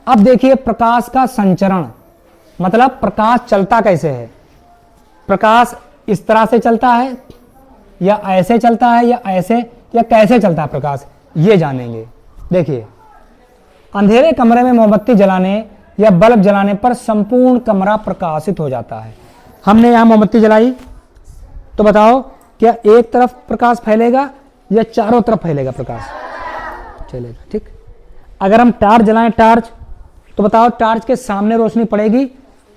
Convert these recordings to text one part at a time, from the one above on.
अब देखिए प्रकाश का संचरण, मतलब प्रकाश चलता कैसे है। प्रकाश इस तरह से चलता है या ऐसे चलता है या ऐसे, या कैसे चलता है प्रकाश, ये जानेंगे। देखिए, अंधेरे कमरे में मोमबत्ती जलाने या बल्ब जलाने पर संपूर्ण कमरा प्रकाशित हो जाता है। हमने यहां मोमबत्ती जलाई तो बताओ क्या एक तरफ प्रकाश फैलेगा या चारों तरफ फैलेगा प्रकाश? चलेगा, ठीक। अगर हम टार्च जलाएं, टार्च, तो बताओ टार्च के सामने रोशनी पड़ेगी,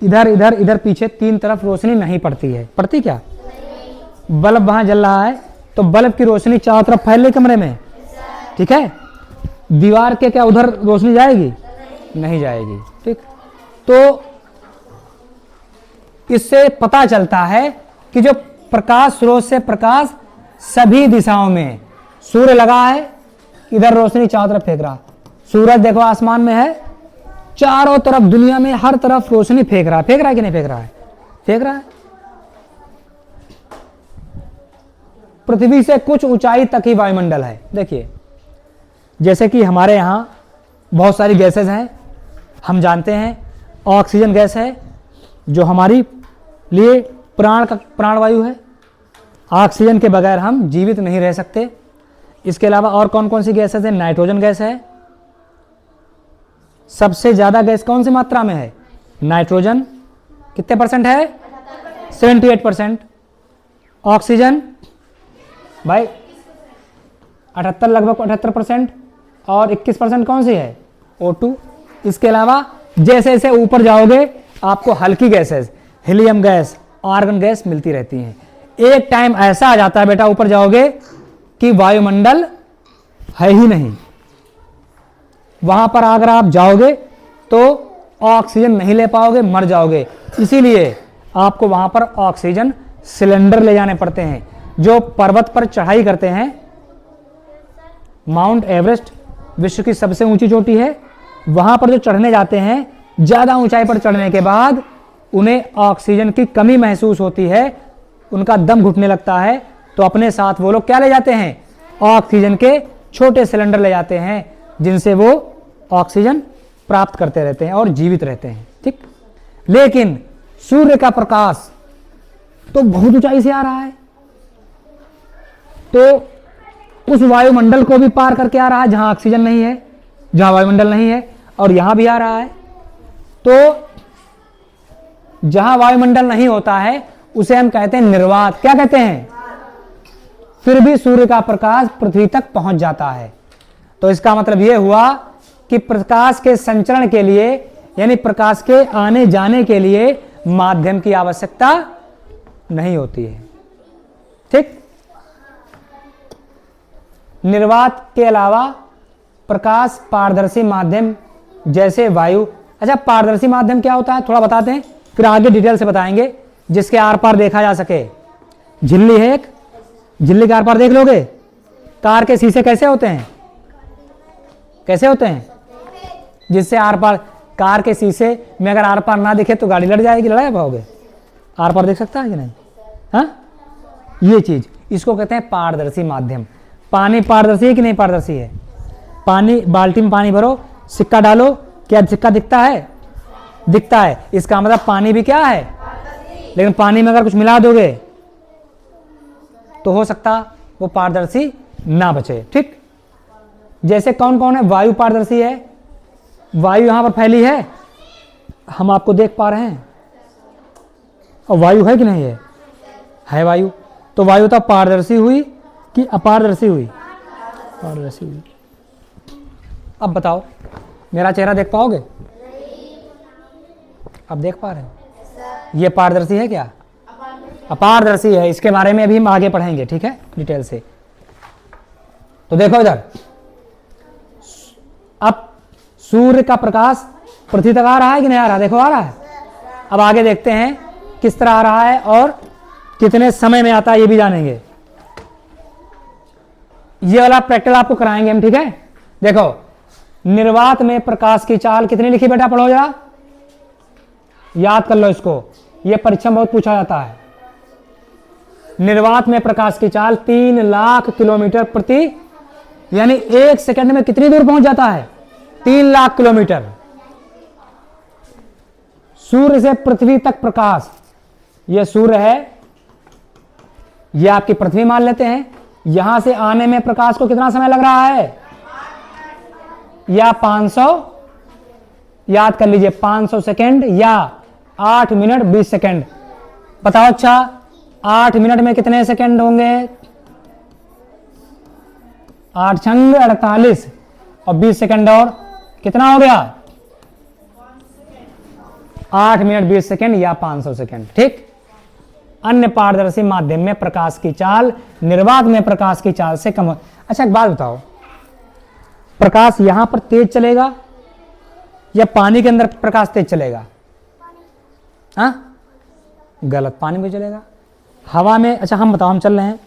इधर इधर इधर पीछे, तीन तरफ रोशनी नहीं पड़ती है, पड़ती क्या? बल्ब वहां जल रहा है तो बल्ब की रोशनी चारों तरफ फैल रही कमरे में, ठीक है। दीवार के क्या उधर रोशनी जाएगी? नहीं जाएगी, ठीक। तो इससे पता चलता है कि जो प्रकाश स्रोत से प्रकाश सभी दिशाओं में, सूर्य लगा है, इधर रोशनी चारों तरफ फेंक रहा, सूरज देखो आसमान में है, चारों तरफ दुनिया में हर तरफ रोशनी फेंक रहा है, फेंक रहा है कि नहीं फेंक रहा है? फेंक रहा है। पृथ्वी से कुछ ऊंचाई तक ही वायुमंडल है। देखिए, जैसे कि हमारे यहां बहुत सारी गैसेज हैं, हम जानते हैं ऑक्सीजन गैस है जो हमारी लिए प्राणवायु है, ऑक्सीजन के बगैर हम जीवित नहीं रह सकते। इसके अलावा और कौन कौन सी गैसेज है? नाइट्रोजन गैस है, सबसे ज्यादा गैस कौन सी मात्रा में है? नाइट्रोजन, कितने परसेंट है? 78%। ऑक्सीजन भाई 78, लगभग 78%, और 21% कौन सी है? O2। इसके अलावा जैसे जैसे ऊपर जाओगे आपको हल्की gases, helium gas, argon gas मिलती रहती हैं। एक टाइम ऐसा आ जाता है बेटा ऊपर जाओगे कि वायुमंडल है ही नहीं, वहां पर अगर आप जाओगे तो ऑक्सीजन नहीं ले पाओगे, मर जाओगे। इसीलिए आपको वहां पर ऑक्सीजन सिलेंडर ले जाने पड़ते हैं। जो पर्वत पर चढ़ाई करते हैं, माउंट एवरेस्ट विश्व की सबसे ऊंची चोटी है, वहां पर जो चढ़ने जाते हैं, ज्यादा ऊंचाई पर चढ़ने के बाद उन्हें ऑक्सीजन की कमी महसूस होती है, उनका दम घुटने लगता है, तो अपने साथ वो लोग क्या ले जाते हैं? ऑक्सीजन के छोटे सिलेंडर ले जाते हैं, जिनसे वो ऑक्सीजन प्राप्त करते रहते हैं और जीवित रहते हैं, ठीक। लेकिन सूर्य का प्रकाश तो बहुत ऊंचाई से आ रहा है, तो उस वायुमंडल को भी पार करके आ रहा है जहां ऑक्सीजन नहीं है, जहां वायुमंडल नहीं है, और यहां भी आ रहा है। तो जहां वायुमंडल नहीं होता है उसे हम कहते हैं निर्वात। क्या कहते हैं? फिर भी सूर्य का प्रकाश पृथ्वी तक पहुंच जाता है। तो इसका मतलब यह हुआ कि प्रकाश के संचरण के लिए, यानी प्रकाश के आने जाने के लिए माध्यम की आवश्यकता नहीं होती है, ठीक। निर्वात के अलावा प्रकाश पारदर्शी माध्यम जैसे वायु। अच्छा, पारदर्शी माध्यम क्या होता है थोड़ा बताते हैं, फिर आगे डिटेल से बताएंगे, जिसके आर पार देखा जा सके। झिल्ली है एक, झिल्ली के आर पार देख लोगे? कार के शीशे कैसे होते हैं? कैसे होते हैं? जिससे आर पार, कार के शीशे में अगर आर पार ना दिखे तो गाड़ी लड़ जाएगी, लड़ा पाओगे? आर पार देख सकता है कि नहीं? हाँ, ये चीज, इसको कहते हैं पारदर्शी माध्यम। पानी पारदर्शी है कि नहीं पारदर्शी है? पानी, बाल्टी में पानी भरो, सिक्का डालो, क्या सिक्का दिखता है? दिखता है। इसका मतलब पानी भी क्या है? लेकिन पानी में अगर कुछ मिला दोगे तो हो सकता वो पारदर्शी ना बचे, ठीक। जैसे कौन कौन है? वायु पारदर्शी है, वायु यहां पर फैली है, हम आपको देख पा रहे हैं, और वायु है कि नहीं है? है वायु। तो वायु तो पारदर्शी हुई कि अपारदर्शी हुई? पारदर्शी हुई। अब बताओ, मेरा चेहरा देख पाओगे? अब देख पा रहे हैं? ये पारदर्शी है क्या? अपारदर्शी है। इसके बारे में अभी हम आगे पढ़ेंगे, ठीक है, डिटेल से। तो देखो इधर, अब सूर्य का प्रकाश पृथ्वी तक आ रहा है कि नहीं आ रहा? देखो आ रहा है। अब आगे देखते हैं किस तरह आ रहा है और कितने समय में आता है, ये भी जानेंगे। ये वाला प्रैक्टिकल आपको कराएंगे हम, ठीक है। देखो, निर्वात में प्रकाश की चाल कितनी लिखी बेटा? पढ़ो जरा, याद कर लो इसको, ये परीक्षा में बहुत पूछा जाता है। निर्वात में प्रकाश की चाल 3 लाख किलोमीटर प्रति, यानी 1 सेकंड में कितनी दूर पहुंच जाता है? 3 लाख किलोमीटर। सूर्य से पृथ्वी तक प्रकाश, यह सूर्य है, यह आपकी पृथ्वी मान लेते हैं। यहां से आने में प्रकाश को कितना समय लग रहा है? या 500, याद कर लीजिए, 500 सेकेंड या 8 मिनट 20 सेकेंड। बताओ अच्छा, 8 मिनट में कितने सेकेंड होंगे? 8 छंग 48 और 20 सेकेंड और कितना हो गया? 8 मिनट 20 सेकेंड या 500 सेकेंड। ठीक। अन्य पारदर्शी माध्यम में प्रकाश की चाल निर्वात में प्रकाश की चाल से कम हो। अच्छा एक बात बताओ, प्रकाश यहां पर तेज चलेगा या पानी के अंदर प्रकाश तेज चलेगा? हाँ, गलत, पानी में चलेगा। हवा में, अच्छा हम बताओ, हम चल रहे हैं,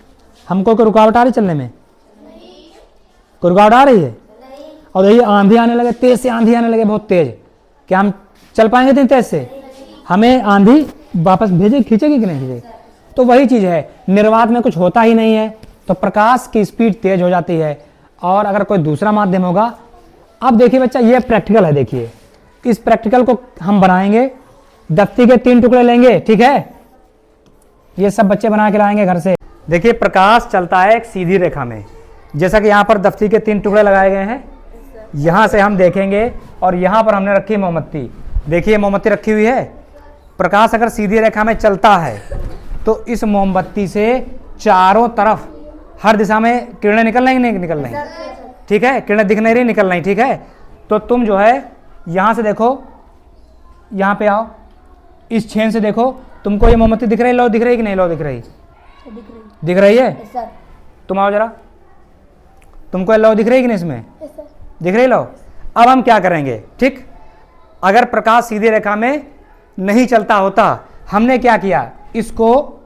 हमको कोई रुकावट आ रही चलने में? कोई रुकावट आ रही है? और देखिए आंधी आने लगे, तेज से आंधी आने लगे, बहुत तेज, क्या हम चल पाएंगे इतनी तेज से? हमें आंधी वापस भेजे, खींचेगी कि नहीं खींचेगी? तो वही चीज है, निर्वात में कुछ होता ही नहीं है तो प्रकाश की स्पीड तेज हो जाती है। और अगर कोई दूसरा माध्यम होगा, अब देखिए बच्चा, ये प्रैक्टिकल है। देखिए इस प्रैक्टिकल को हम बनाएंगे, दफ्ती के 3 टुकड़े लेंगे, ठीक है? ये सब बच्चे बना के लाएंगे घर से। देखिए प्रकाश चलता है एक सीधी रेखा में, जैसा कि यहाँ पर दफ्ती के 3 टुकड़े लगाए गए हैं। यहाँ से हम देखेंगे और यहाँ पर हमने रखी मोमबत्ती, देखिए मोमबत्ती रखी हुई है। प्रकाश अगर सीधी रेखा में चलता है तो इस मोमबत्ती से चारों तरफ हर दिशा में किरणें निकल रही नहीं निकल रही? ठीक है, किरणें दिख नहीं रही, निकल रही। ठीक है, तो तुम जो है यहाँ से देखो, यहाँ पे आओ, इस छेन से देखो, तुमको ये मोमबत्ती दिख रही, लो दिख रही कि नहीं? लो दिख रही, दिख रही है? तुम आओ जरा, तुमको लो दिख रही कि नहीं? इसमें दिख रही। लो, अब हम क्या करेंगे? ठीक, अगर प्रकाश सीधी रेखा में नहीं चलता होता, हमने क्या किया, इसको,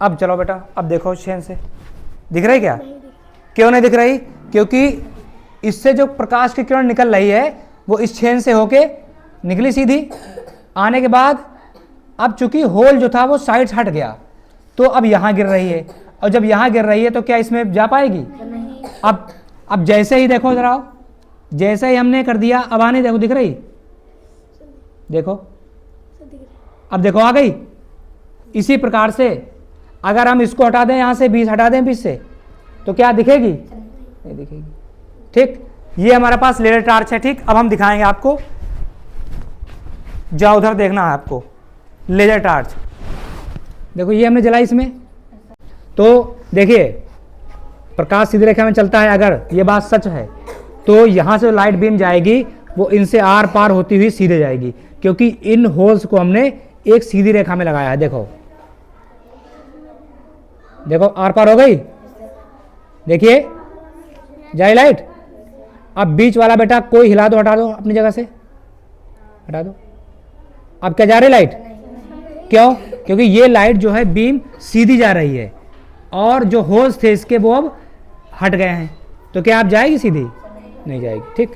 अब चलो बेटा, अब देखो छेन से दिख रही क्या? क्यों नहीं दिख रही? क्योंकि इससे जो प्रकाश की किरण निकल रही है वो इस छेन से होके निकली सीधी, आने के बाद अब चूंकि होल जो था वो साइड हट गया तो अब यहां गिर रही है, और जब यहां गिर रही है तो क्या इसमें जा पाएगी? अब जैसे ही देखो जरा, जैसे ही हमने कर दिया, अब आने देखो, दिख रही? देखो, अब देखो आ गई। इसी प्रकार से अगर हम इसको हटा दें, यहां से 20 हटा दें 20 से, तो क्या दिखेगी? नहीं दिखेगी। ठीक, ये हमारे पास लेजर टार्च है। ठीक, अब हम दिखाएंगे आपको, जाओ उधर देखना है आपको, लेजर टार्च देखो, ये हमने जलाई इसमें। तो देखिए प्रकाश सीधी रेखा में चलता है, अगर ये बात सच है तो यहां से लाइट बीम जाएगी वो इनसे आर पार होती हुई सीधे जाएगी, क्योंकि इन होल्स को हमने एक सीधी रेखा में लगाया है। देखो देखो, आर पार हो गई, देखिए जाए लाइट। अब बीच वाला बेटा कोई हिला दो, हटा दो अपनी जगह से, हटा दो। अब क्या जा रही लाइट? क्यों? क्योंकि ये लाइट जो है बीम सीधी जा रही है और जो होल्स थे इसके वो अब हट गए हैं, तो क्या आप जाएगी सीधी? नहीं जाएगी। ठीक,